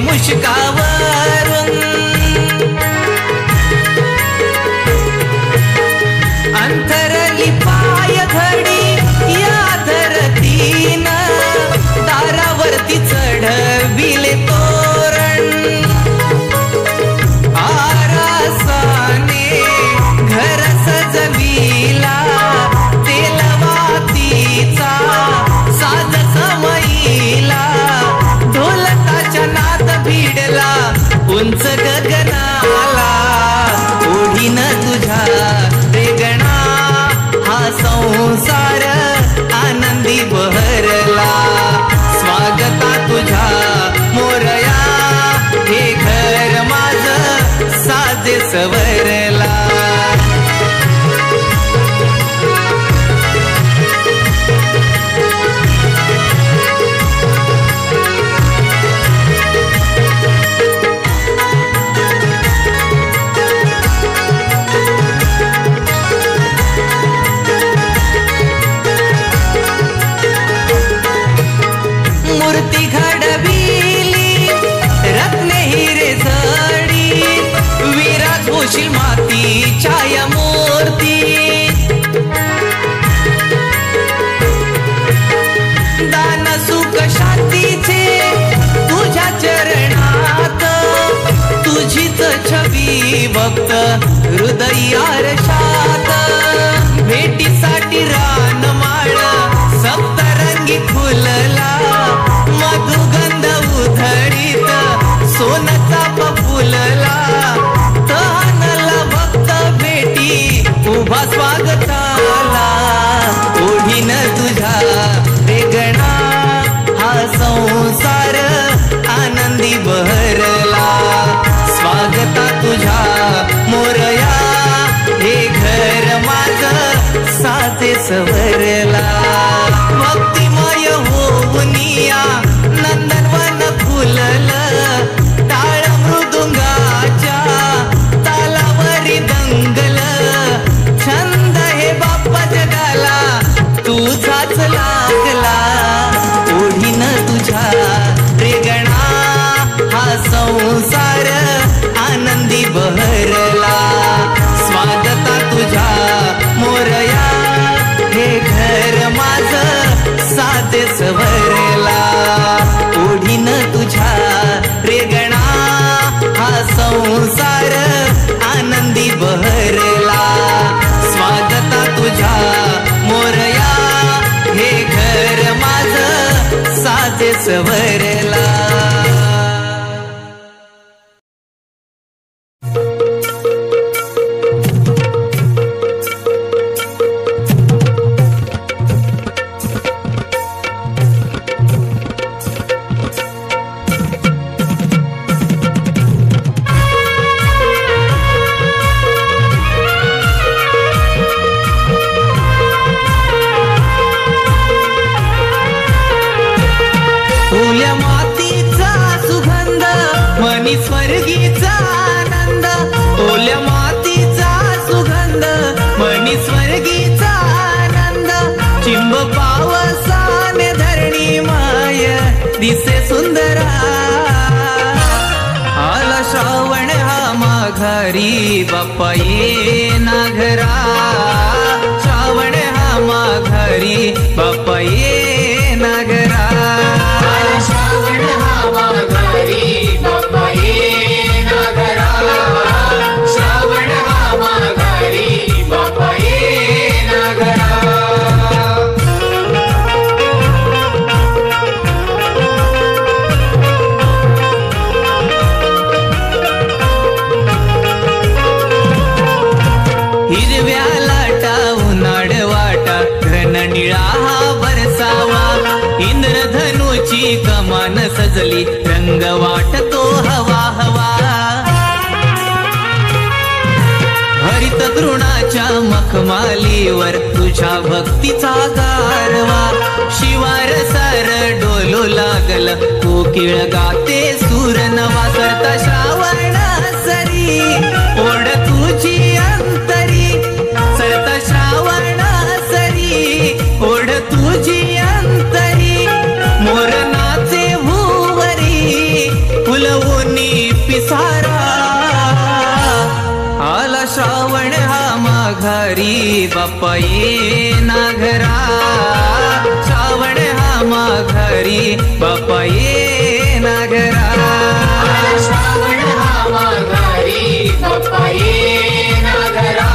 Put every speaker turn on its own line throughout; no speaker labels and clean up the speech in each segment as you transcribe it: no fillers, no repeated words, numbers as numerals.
मुष्कावरून अंतरली पाय धडी या धरतीनं दारावरती चढविले तोरण आरासाने घर सजविला तेलवातीचा साज समईला ढोलकाच्या नाद भिडला उंच गगनाला ओढीन तुझ्या रेगणा हा संसार आनंदी बहरला स्वागता तुझ्या मोरया हे घर माझं साजे सवरला मूर्ती घडविली रत्ने हिरे जडी विराज होशील मातीच्या या मूर्ती दान सुख शांतीचे तुझ्या चरणात तुझीच छवी भक्त हृदय आरशात भेटीसाठी रानमाळ सप्तरंगी फुलला मधुगंध उधळीत सोनचा फुलला तहानला भक्त भेटी उभा स्वागताला ओढीन तुझ्या रेगणा हा संसार आनंदी बहरला स्वागता तुझ्या मोरया हे घर माझं साजे सवरला भक्तिमय होऊनिया नंदनवन फुललं टाळ मृदुंगाच्या तालावरी दंगल छंद हे बाप्पा जगाला तुझाच लागला ओढीन तुझ्या रेगणा हा संसार आनंदी बहरला स्वागता तुझ्या मोरया हे घर माझं साजे सवरला ओढीन तुझ्या रेगणा हा संसार आनंदी बहरला स्वागता तुझ्या मोरया हे घर माझं साजे सवरला ओल्या मातीचा सुगंध मनी स्वर्गीचा आनंद ओल्या मातीचा सुगंध मनी स्वर्गीचा आनंद चिंब पावसाने धरणी माय दिसे सुंदरा आला श्रावण हा माघारी बाप्पा ये ना घरा श्रावण हा माघारी बाप्पा ये ना घरा
श्रावण हा माघारी बाप्पा ये ना घरा श्रावण हा माघारी बाप्पा ये ना घरा
हिरव्या लाटा उन्हाळ वाटा घन निळा हा बरसावा इंद्रधनुची कमान सजली रंग वाटतो हवा हवा हरित तृणाच्या मखमालीवर तुझ्या भक्तीचा गारवा शिवार सार डोलू लागल कोकिळ गाते सूर नवा करता श्रावण सरी ओढ तुझी अंतरी सरता श्रावण सरी ओढ तुझी अंतरी मोरनाचे भुवरी फुल श्रावण हा माघारी बाप्पा ये ना घरा श्रावण हा माघारी बाप्पा ये ना घरा
श्रावण हा माघारी बाप्पा ये ना घरा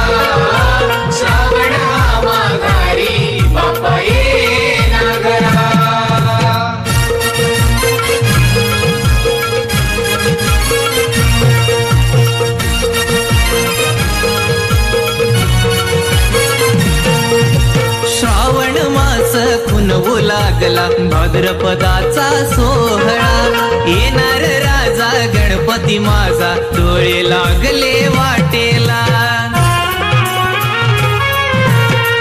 श्रावण हा माघारी बाप्पा ये ना घरा
श्रावण मास खुनवू लागला भाद्रपदाचा सोहळा येणार राजा गणपती माझा डोळे लागले वाटेला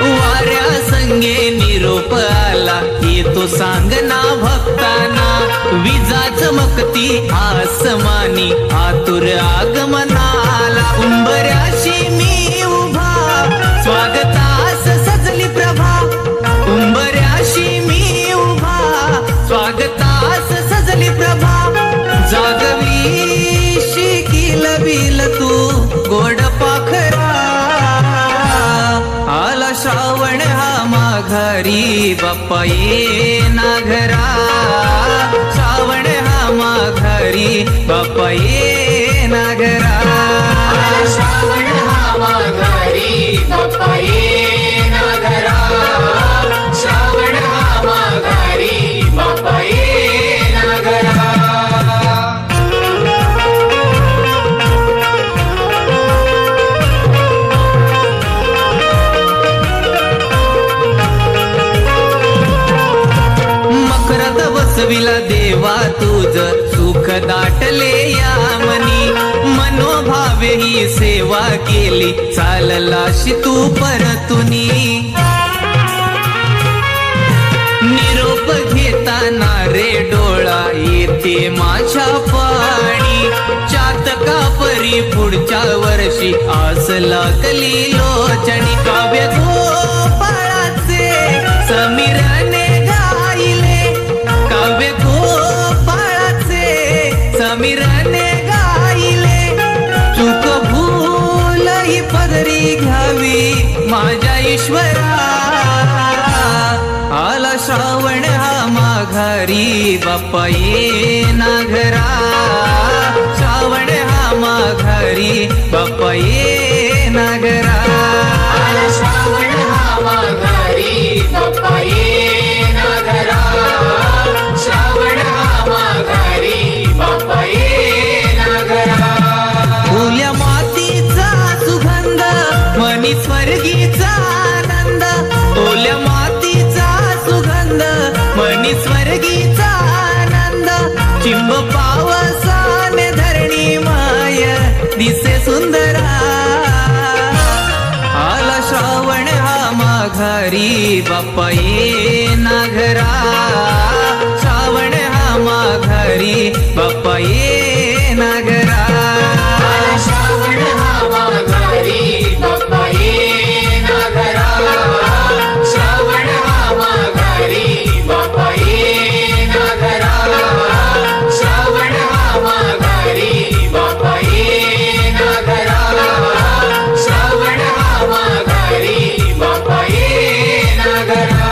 वाऱ्या संगे निरोप आला येतो सांगना भक्ताना विजा चमकती आसमानी आतुर आगमनाला उंबऱ्याशी मी उभा स्वागतास सजली प्रभा उंबऱ्याशी मी उभा स्वागतास सजली प्रभा जागवी शिकील बिल तू गोड पाखरा आला श्रावण हा माघारी बाप्पा ये ना घरा श्रावण हा माघारी बाप्पा ये ना घरा
श्रावण हा माघारी बाप्पा ये ना घरा श्रावण हा माघारी बाप्पा ये ना घरा
मकरद बसविला देवा तुझ सुख दाटले या मनी मनोभावे ही सेवा केली चाललाशी तू परतुनी निरोप घेताना रे डोळा येते माझ्या पाणी चातका परी पुढच्या वर्षी आस लागली लोचणी काव्य गोपाळाचे समीरने गायले काव्य गोपाळाचे समीरने गायले चूक भूल ही पदरी घ्यावी माझ्या ईश्वरा आला श्रावण हा माघारी बाप्पा ये ना घरा श्रावण हा माघारी बाप्पा ये ना घरा
श्रावण हा माघारी बाप्पा ये ना घरा श्रावण हा माघारी बाप्पा ये ना घरा
फुल्या मातीचा सुगंध मनी स्वर्गीचा आनंद ओल्या मातीचा सुगंध मनी स्वर्गीचा आनंद चिंब पावसाने धरणी माय दिसे सुंदरा आला श्रावण हा माघारी बाप्पा ये ना घरा श्रावण हा माघारी बाप्पा ये ना घरा
श्रावण हा माघारी बाप्पा ये ना घरा श्रावण हा माघारी बाप्पा ये ना घरा श्रावण हा माघारी बाप्पा ये ना घरा श्रावण हा माघारी बाप्पा ये ना घरा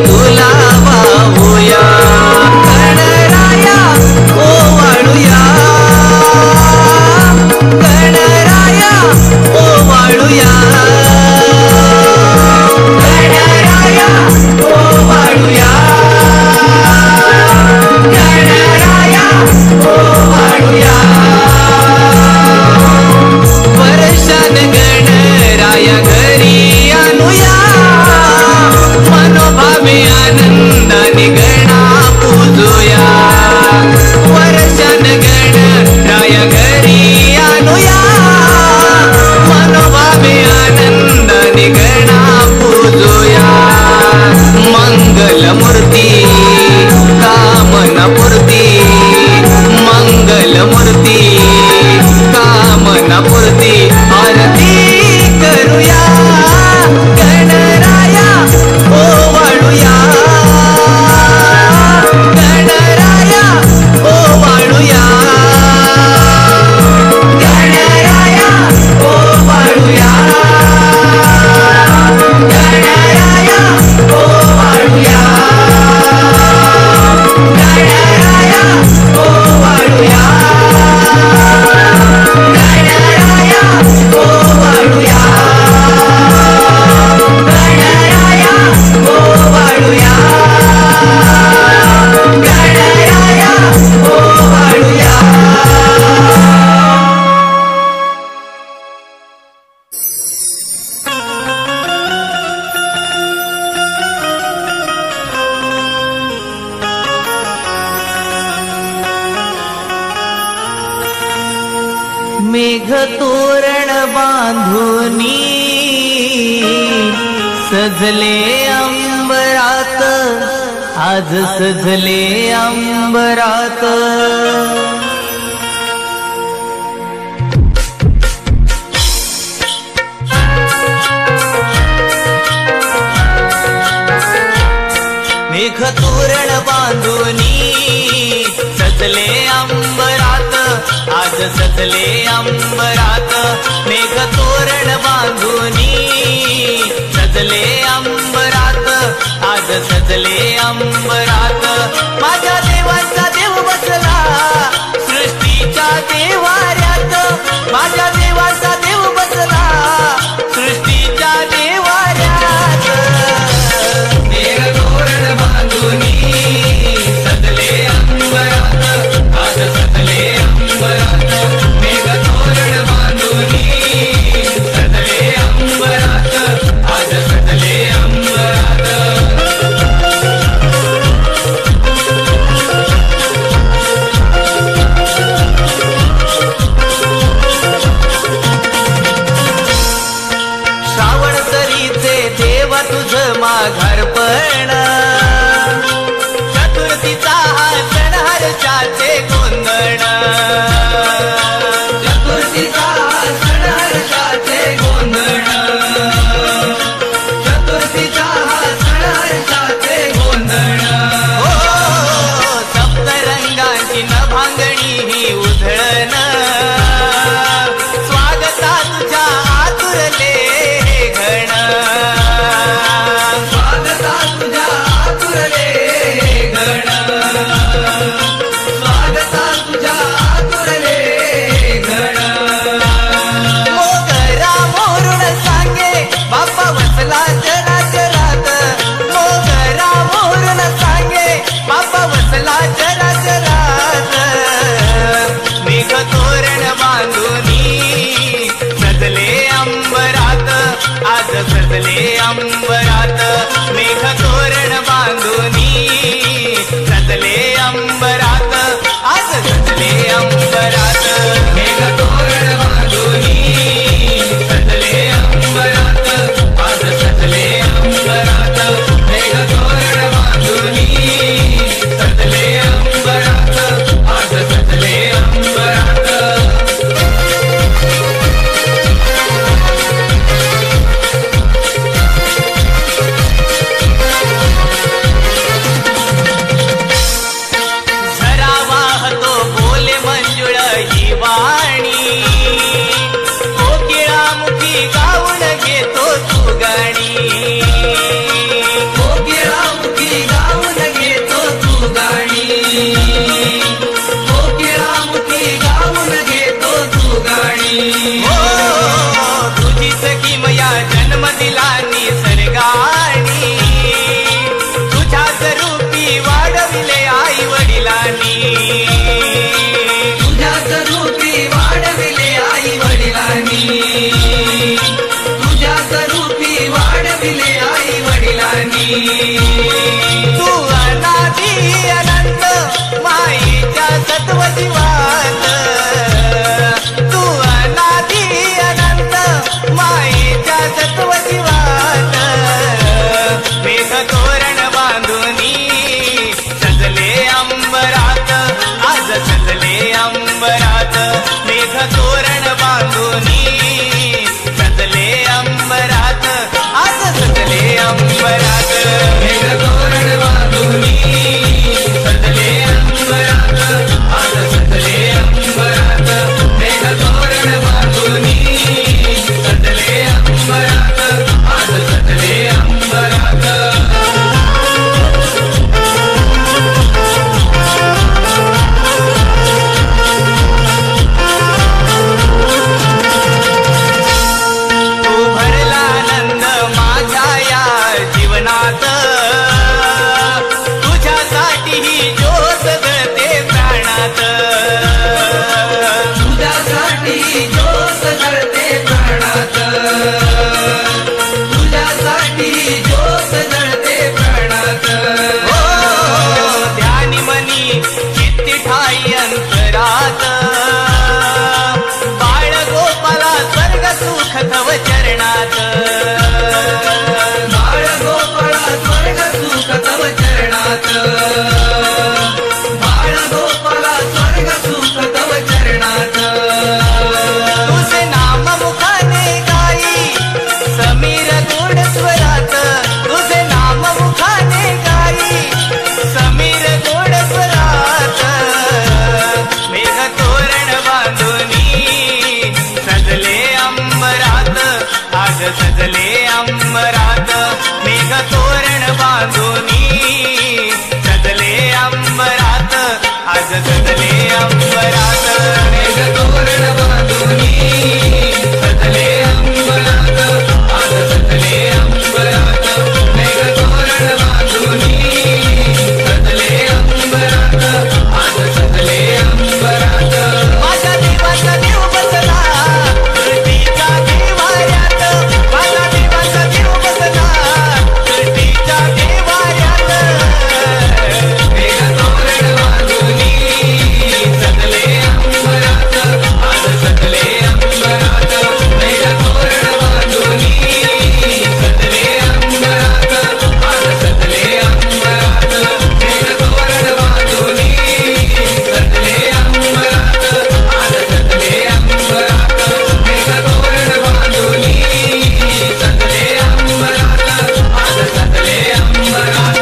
तुला वाहूया गणराया ओवाळूया गणराया ओवाळूया गणराया ओवाळूया गणराया ओवाळूया वर्षान गणराया घरी आणूया मनोभावे आनंदाने गणा पूजूया वर्षान गणराया घरी आणूया मनोभावे आनंदाने गणा पूजूया मंगलमूर्ती कामनापूर्ती मंगलमूर्ती कामनापूर्ती आरती करूया गणराया ओवाळूया गणराया ओवाळूया गणराया ओवाळूया गणराया ओवाळूया गणराया ओवाळूया गणराया ओवाळूया गणराया ओवाळूया गणराया ओवाळूया मेघ तोरण बांधुनी सजले अंबरात आज सजले अंबरात मेघ तोरण बांधुनी सजले अंबरात आज सजले अंबरात मेघ तोरण बांधुनी सजले अंबरात आज सजले अंबरात माझ्या देवाचा देव बसला सृष्टीच्या देवाऱ्यात माझ्या देवाचा देव बसला सृष्टीच्या देवाऱ्यात मेघ तोरण बांधुनी सजले अंबरात आज सजले अंबरात मेघ तोरण बांधुनी सजले अंबरात आज सजले अंबरात तू अनादी अनंत माईच्या सत्व जीवात, तू अनादी अनंत माईच्या सत्व जीवात, मेघ तोरण बांधुनी सजले अंबरात, आज सजले अंबरात, मेघ तोरण बांधुनी सजले अंबरात, आज सजले अंबरात, मेघ तोरण बांधुनी सजले अंबरात, आज सजले अंबरात, मेघ तोरण बांधुनी सजले अंबरात, आज सजले अंबरात. तव चरणात, बाळ गोपाळा स्वर्ग सुख तव चरणात, बाळ गोपाळा स्वर्ग सुख तव चरणात. तुझे नाम मुखाने गाई समीर गोड स्वरात, तुझे नाम मुखाने गाई समीर गोड स्वरात, मेघ तोरण बांधुनी सजले अंबरात, आज सजले अंबरात, मेघ तोरण बांधुनी सजले अंबरात, आज सजले अंबरात, मेघ तोरण बांधुनी सजले अंबरात, आज सजले अंबरात, मेघ तोरण बांधुनी सजले अंबरात, आज सजले अंबरात. माझ्या देवाचा देव बसला सृष्टीच्या देवाऱ्यात, माझ्या देवाचा देव बसला सृष्टीच्या देवाऱ्यात, मेघ तोरण बांधुनी सजले अंबरात, आज सजले अंबरात, मेघ तोरण बांधुनी सजले अंबरात, आज सजले अंबरात, मेघ तोरण बांधुनी सजले अंबरात, आज सजले अंबरात, मेघ तोरण बांधुनी सजले अंबरात, आज सजले अंबरात.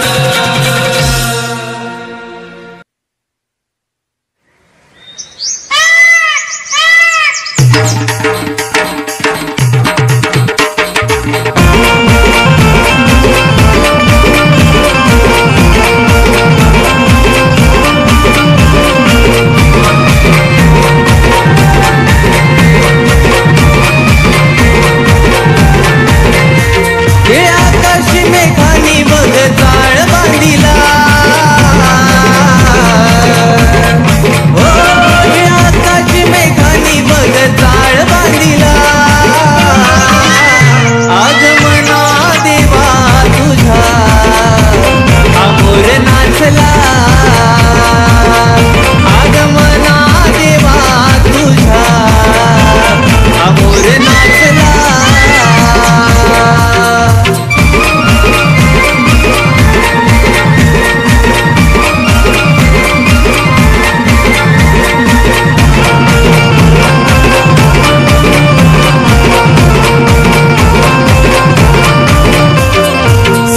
हे आकाशी मेघानी बघ जाळ बांधिला, हो हे आकाशी मेघानी बघ जाळ बांधिला, आगमना देवा तुझा अमोर नाचला, आगमना देवा तुझा अमोर नाचला.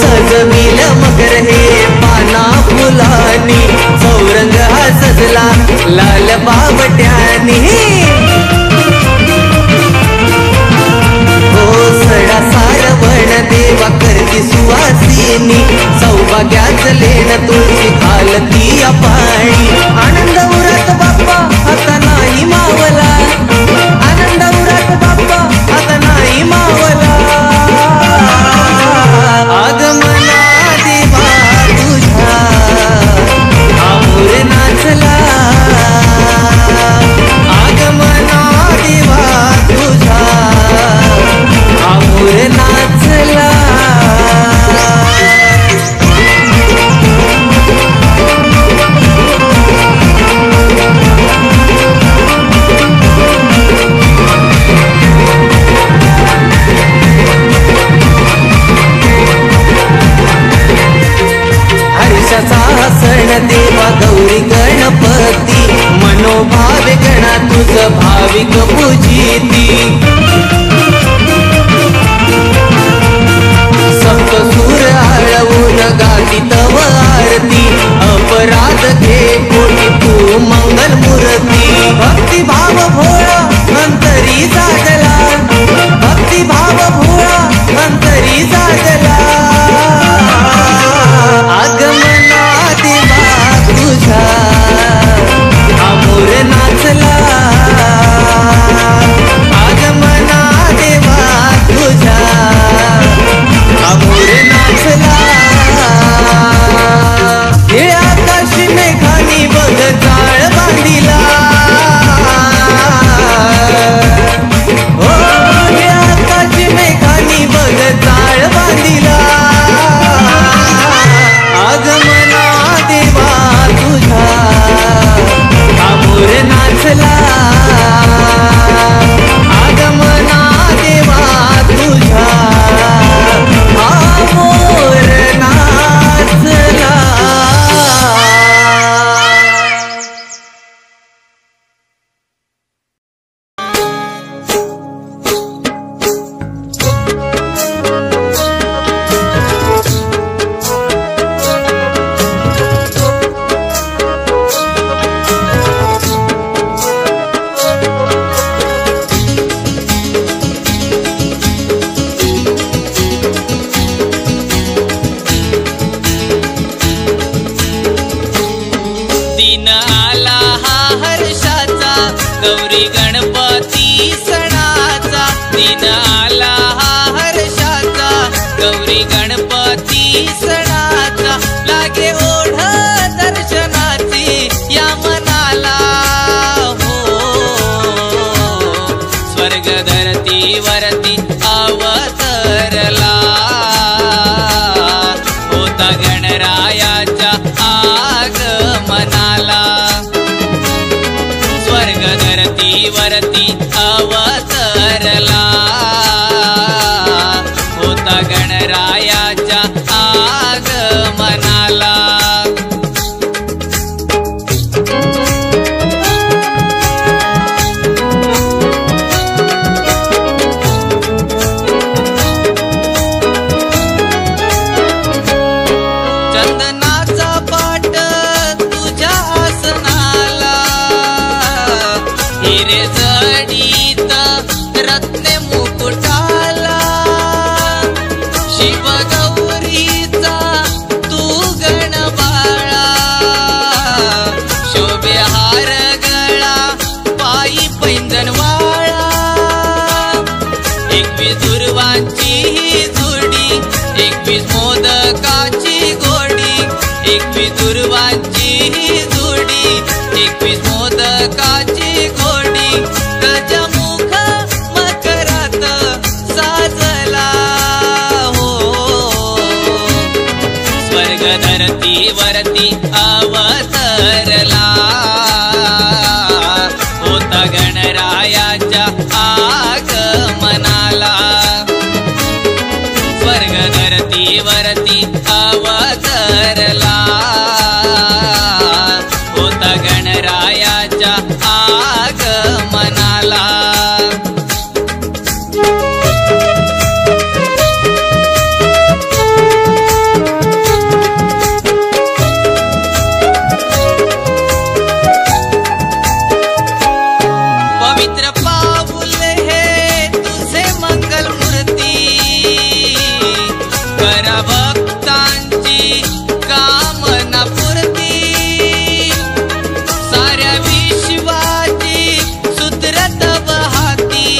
सजविल मगर हे पाना फुलानी, चौरंग हा सजला लाल बावट्यानी, हो सडा सारवण देवा करती सुवासिनी, सौभाग्याच लेण तुळशी घालती पाणी, आनंद उरात बाप्पा आता नाही मावला, आनंद उरात बाप्पा आता नाही मावला, आगमना देवा तुझा अमोर नाचला, आगमना देवा तुझा अमोर नाचला. गणदेवा गौरी गणपती मनोभावे गणा तुझ भाविक पूजिती सप्तसूर आळवून गाती तव आरती अपराध घे कोटी तू मंगल मूर्ती भक्ती भाव भोळा अंतरी जागला भक्ती भाव भोळा अंतरी जागला आगमना देवा तुझा अमोर नाचला आगमना देवा तुझा अमोर नाचला हे आकाश मेघानी बघ जाळ बांधिला हो हे आकाश मेघानी बघ जाळ बांधिला आगमना देवा तुझा अमोर नाचला आगमना देवा तुझा अमोर नाचला
दिन आला हा हर्षाचा गौरी गणपती सणाचा दिन आला हा हर्षाचा गौरी गणपती सणाचा लागे ओढ दर्शनाची या मनाला हो स्वर्ग धरती वरती अवतरला होता गणरायाच्या आगमनाला स्वर्ग धरती वरती अवतरला होता गणरायाच्या आगमनाला चंदनाचा पाट तुझ्या आसनाला हिरे जडीत रत्ने मुकुटाला शिव गौरीचा तू गणबाळा शोभे हार गळा पायी पैंजणवाळा 21 दुर्वांची ही जोडी 21 मोदकाची गोडी 21 दुर्वांची ही जोडी 21 मोदकाची गोडी गजमुख मकरात साजला हो स्वर्ग धरती वरती अवतरला होता गणरायाच्या आगमनाला स्वर्ग धरती वरती अवतरला होता गणरायाच्या आगमनाला पवित्र पाऊल हे तुझे मंगल मूर्ती कर भक्तांची कामना पूर्ती साऱ्या विश्वाची सुधरत बहाती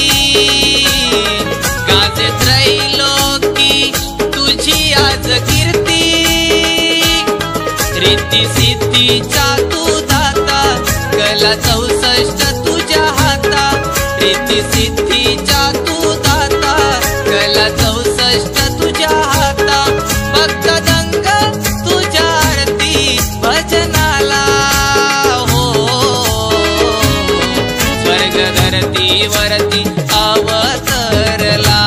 गाजे त्रैलोकी तुझी आज कीर्ती रिद्धी सिद्धीचा तू दाता कला 64 तुझ्या हाता रिद्धी सिद्धीचा तू दाता कला 64 तुझ्या हाता भक्त दंग तुझ्या आरती भजनाला हो स्वर्ग धरती वरती अवतरला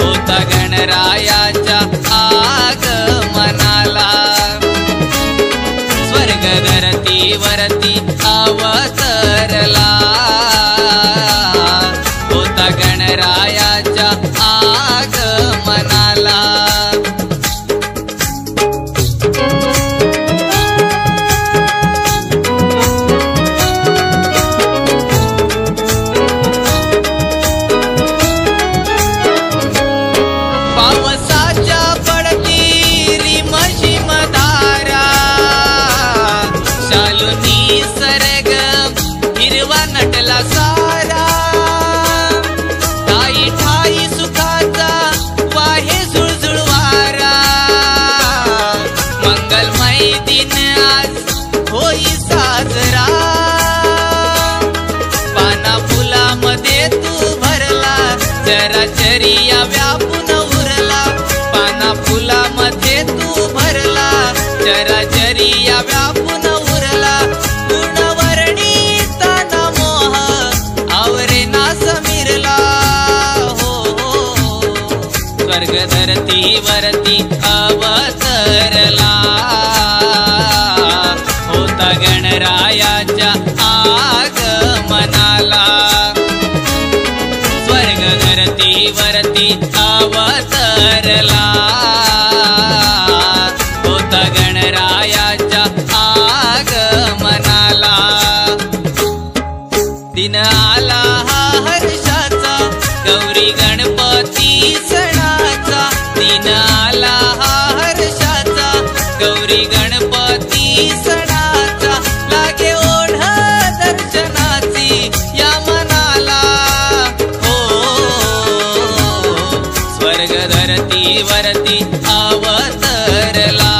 होता गणरायाच्या आगमनाला अवतरला होता गणरायाच्या आगमनाला पावसाच्या पडती रिमझिम धारा शालुनी सरगम हिरवा नटला सारा ठाई ठाई सुखाचा वाहे झुळझुळ वारा मंगलमय दिन आज होई साजरा पाना फुलामध्ये तू भरला चराचरिया व्यापून उरला पाना फुलामध्ये तू भरला चराचरिया व्यापून उरला गुणवर्णिता ना मोह आवरे ना समिरला हो स्वर्ग धरती वरती अवतरला होता गणरायाच्या आगमनाला स्वर्ग धरती वरती अवतरला होता गणरायाच्या आगमनाला दिन आला हा हर्षाचा गौरी गणपती सणाचा दिन आला हा हर्षाचा गौरी गणपती सणाचा लागे ओढ दर्शनाची या मनाला स्वर्ग धरती वरती अवतरला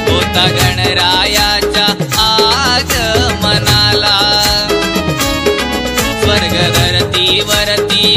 होता गणरायाच्या आगमनाला स्वर्ग धरती वरती